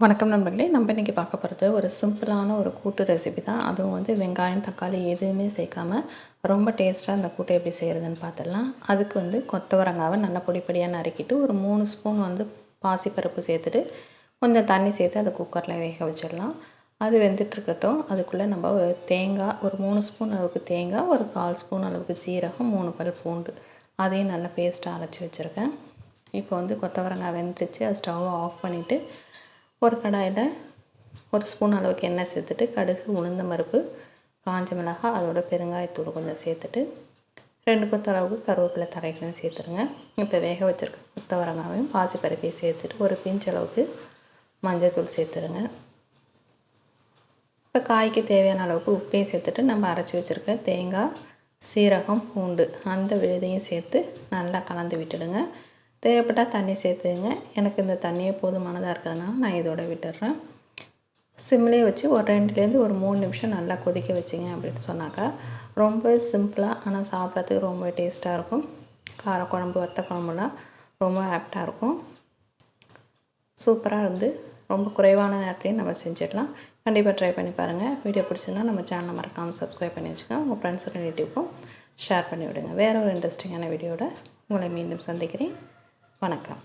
வணக்கம் நண்பர்களே. நம்ம இன்றைக்கி பார்க்க போகிறது ஒரு சிம்பிளான ஒரு கூட்டு ரெசிபி தான். அதுவும் வந்து வெங்காயம், தக்காளி எதுவுமே சேர்க்காம ரொம்ப டேஸ்ட்டாக அந்த கூட்டை எப்படி செய்கிறதுன்னு பார்த்துடலாம். அதுக்கு வந்து கொத்தவரங்காவை நல்லா பொடி பொடியாக நறுக்கிட்டு ஒரு 3 ஸ்பூன் வந்து பாசிப்பருப்பு சேர்த்துட்டு கொஞ்சம் தண்ணி சேர்த்து அதை குக்கரில் வேக வச்சிடலாம். அது வெந்துட்டுருக்கட்டும். அதுக்குள்ளே நம்ம ஒரு தேங்காய், ஒரு 3 ஸ்பூன் அளவுக்கு தேங்காய், ஒரு 1/4 ஸ்பூன் அளவுக்கு ஜீரகம், 3 பல் பூண்டு அதையும் நல்லா பேஸ்ட்டாக அரைச்சி வச்சுருக்கேன். இப்போ வந்து கொத்தவரங்காய் வெந்துடுச்சு. அது ஸ்டவ்வை ஆஃப் பண்ணிவிட்டு ஒரு கடாயில் ஒரு ஸ்பூன் அளவுக்கு எண்ணெய் சேர்த்துட்டு கடுகு, உளுந்தம் பருப்பு, காஞ்ச மிளகாய், அதோட பெருங்காயத்தூள் கொஞ்சம் சேர்த்துட்டு 2 கொத்து அளவுக்கு கருவேப்பிலை தழைகளையும் சேர்த்துருங்க. இப்போ வேக வச்சுருக்க கொத்தவரங்காவையும் பாசிப்பருப்பையும் சேர்த்துட்டு ஒரு பிஞ்ச் அளவுக்கு மஞ்சள்தூள் சேர்த்துருங்க. இப்போ காய்க்கு தேவையான அளவுக்கு உப்பையும் சேர்த்துட்டு நம்ம அரைச்சி வச்சுருக்க தேங்காய், சீரகம், பூண்டு அந்த விழுதையும் சேர்த்து நல்லா கலந்து விட்டுடுங்க. தேவைப்பட்டால் தண்ணி சேர்த்துங்க. எனக்கு இந்த தண்ணியே போதுமானதாக இருக்கிறதுனால நான் இதோட விட்டுடுறேன். சிம்லேயே வச்சு ஒரு 2லேருந்து ஒரு 3 நிமிஷம் நல்லா கொதிக்க வச்சிங்க அப்படின்னு சொன்னாக்கா ரொம்ப சிம்பிளாக ஆனால் சாப்பிட்றதுக்கு ரொம்ப டேஸ்ட்டாக இருக்கும். காரக்குழம்பு, வத்த குழம்புலாம் ரொம்ப ஆப்டாக இருக்கும். சூப்பராக இருந்து ரொம்ப குறைவான நேரத்துலேயும் நம்ம செஞ்சிடலாம். கண்டிப்பாக ட்ரை பண்ணி பாருங்கள். வீடியோ பிடிச்சிருந்தா நம்ம சேனலை மறக்காமல் சப்ஸ்கிரைப் பண்ணி வச்சுக்கோங்க. உங்கள் ஃப்ரெண்ட்ஸ் ரிலேட்டிவ்க்கும் ஷேர் பண்ணி விடுங்க. வேறு ஒரு இன்ட்ரெஸ்டிங்கான வீடியோட உங்களை மீண்டும் சந்திக்கிறேன். வணக்கம்.